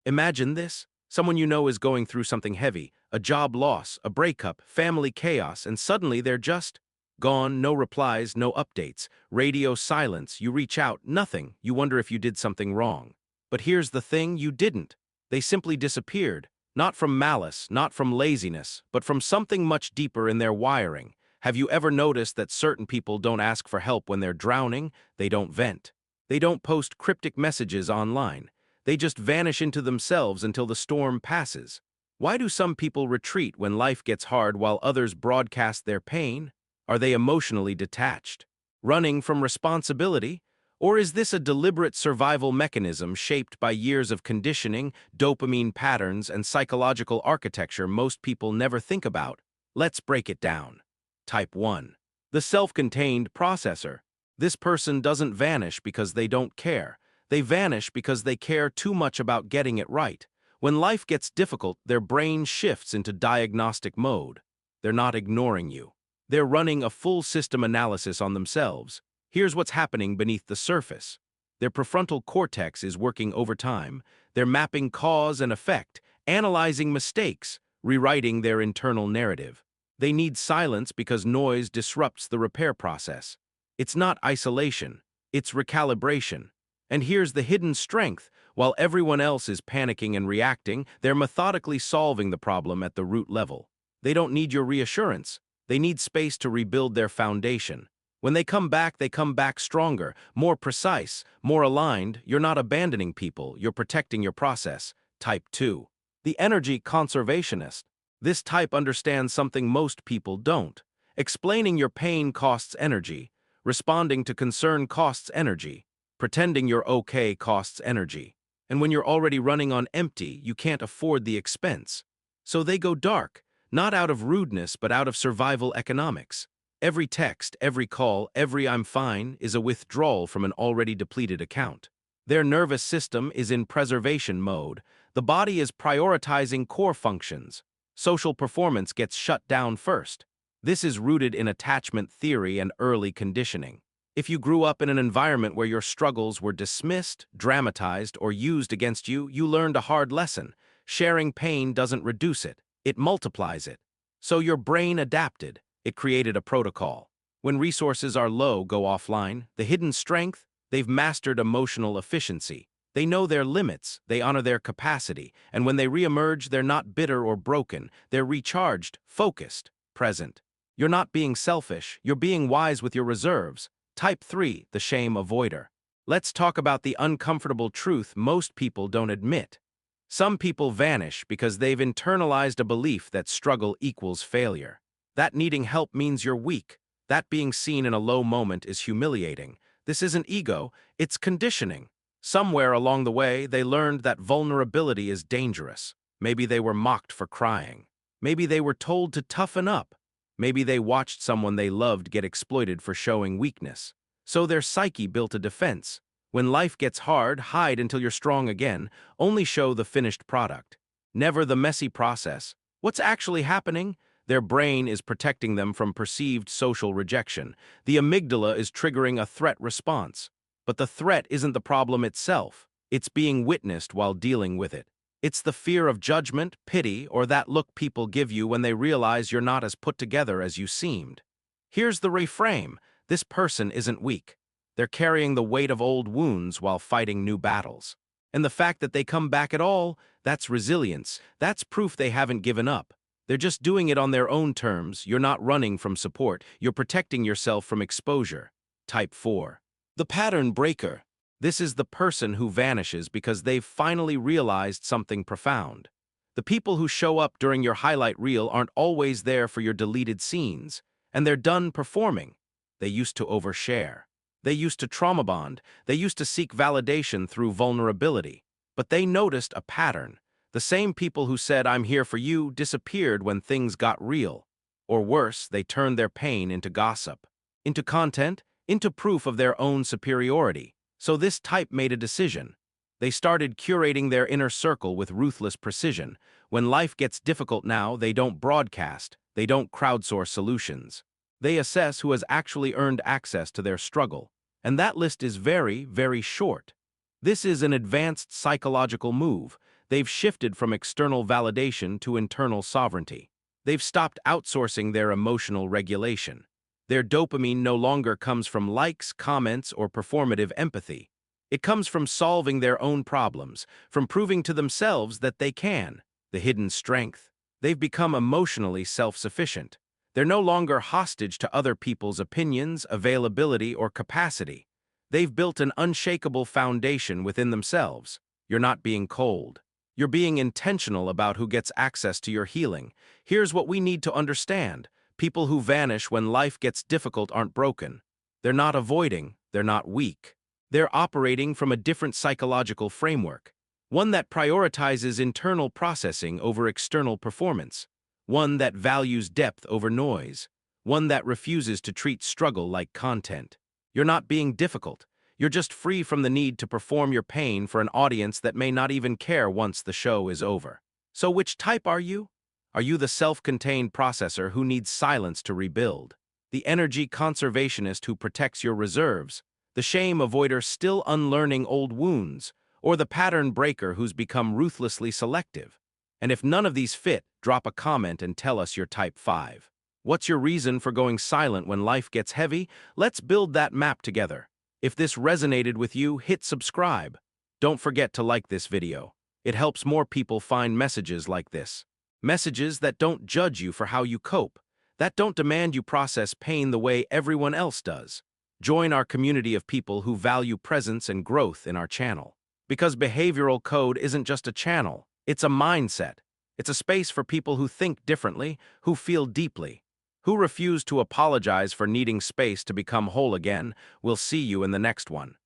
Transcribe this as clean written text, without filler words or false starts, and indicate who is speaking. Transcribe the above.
Speaker 1: Imagine this. Someone you know is going through something heavy, a job loss, a breakup, family chaos, and suddenly they're just gone, no replies, no updates, radio silence, you reach out, nothing, you wonder if you did something wrong. But here's the thing, you didn't. They simply disappeared, not from malice, not from laziness, but from something much deeper in their wiring. Have you ever noticed that certain people don't ask for help when they're drowning? They don't vent. They don't post cryptic messages online. They just vanish into themselves until the storm passes. Why do some people retreat when life gets hard while others broadcast their pain? Are they emotionally detached, running from responsibility? Or is this a deliberate survival mechanism shaped by years of conditioning, dopamine patterns, and psychological architecture most people never think about? Let's break it down. Type 1. The self-contained processor. This person doesn't vanish because they don't care. They vanish because they care too much about getting it right. When life gets difficult, their brain shifts into diagnostic mode. They're not ignoring you. They're running a full system analysis on themselves. Here's what's happening beneath the surface. Their prefrontal cortex is working overtime. They're mapping cause and effect, analyzing mistakes, rewriting their internal narrative. They need silence because noise disrupts the repair process. It's not isolation, it's recalibration. And here's the hidden strength. While everyone else is panicking and reacting, they're methodically solving the problem at the root level. They don't need your reassurance. They need space to rebuild their foundation. When they come back stronger, more precise, more aligned. You're not abandoning people, you're protecting your process. Type 2. The energy conservationist. This type understands something most people don't. Explaining your pain costs energy. Responding to concern costs energy. Pretending you're okay costs energy. And when you're already running on empty, you can't afford the expense. So they go dark, not out of rudeness, but out of survival economics. Every text, every call, every "I'm fine" is a withdrawal from an already depleted account. Their nervous system is in preservation mode. The body is prioritizing core functions. Social performance gets shut down first. This is rooted in attachment theory and early conditioning. If you grew up in an environment where your struggles were dismissed, dramatized, or used against you, you learned a hard lesson. Sharing pain doesn't reduce it, it multiplies it. So your brain adapted. It created a protocol. When resources are low, go offline. The hidden strength? They've mastered emotional efficiency. They know their limits, they honor their capacity, and when they reemerge, they're not bitter or broken. They're recharged, focused, present. You're not being selfish, you're being wise with your reserves. Type 3, the shame avoider. Let's talk about the uncomfortable truth most people don't admit. Some people vanish because they've internalized a belief that struggle equals failure. That needing help means you're weak. That being seen in a low moment is humiliating. This isn't ego, it's conditioning. Somewhere along the way, they learned that vulnerability is dangerous. Maybe they were mocked for crying. Maybe they were told to toughen up. Maybe they watched someone they loved get exploited for showing weakness. So their psyche built a defense. When life gets hard, hide until you're strong again. Only show the finished product. Never the messy process. What's actually happening? Their brain is protecting them from perceived social rejection. The amygdala is triggering a threat response. But the threat isn't the problem itself. It's being witnessed while dealing with it. It's the fear of judgment, pity, or that look people give you when they realize you're not as put together as you seemed. Here's the reframe. This person isn't weak. They're carrying the weight of old wounds while fighting new battles. And the fact that they come back at all, that's resilience. That's proof they haven't given up. They're just doing it on their own terms. You're not running from support. You're protecting yourself from exposure. Type 4. The pattern breaker. This is the person who vanishes because they've finally realized something profound. The people who show up during your highlight reel aren't always there for your deleted scenes, and they're done performing. They used to overshare. They used to trauma bond. They used to seek validation through vulnerability. But they noticed a pattern. The same people who said, "I'm here for you," disappeared when things got real. Or worse, they turned their pain into gossip, into content, into proof of their own superiority. So this type made a decision. They started curating their inner circle with ruthless precision. When life gets difficult now, they don't broadcast. They don't crowdsource solutions. They assess who has actually earned access to their struggle. And that list is very, very short. This is an advanced psychological move. They've shifted from external validation to internal sovereignty. They've stopped outsourcing their emotional regulation. Their dopamine no longer comes from likes, comments, or performative empathy. It comes from solving their own problems, from proving to themselves that they can, the hidden strength. They've become emotionally self-sufficient. They're no longer hostage to other people's opinions, availability, or capacity. They've built an unshakable foundation within themselves. You're not being cold. You're being intentional about who gets access to your healing. Here's what we need to understand. People who vanish when life gets difficult aren't broken. They're not avoiding, they're not weak. They're operating from a different psychological framework, one that prioritizes internal processing over external performance, one that values depth over noise, one that refuses to treat struggle like content. You're not being difficult. You're just free from the need to perform your pain for an audience that may not even care once the show is over. So which type are you? Are you the self-contained processor who needs silence to rebuild? The energy conservationist who protects your reserves? The shame avoider still unlearning old wounds? Or the pattern breaker who's become ruthlessly selective? And if none of these fit, drop a comment and tell us your type 5. What's your reason for going silent when life gets heavy? Let's build that map together. If this resonated with you, hit subscribe. Don't forget to like this video. It helps more people find messages like this. Messages that don't judge you for how you cope, that don't demand you process pain the way everyone else does. Join our community of people who value presence and growth in our channel. Because behavioral code isn't just a channel, it's a mindset. It's a space for people who think differently, who feel deeply, who refuse to apologize for needing space to become whole again. We'll see you in the next one.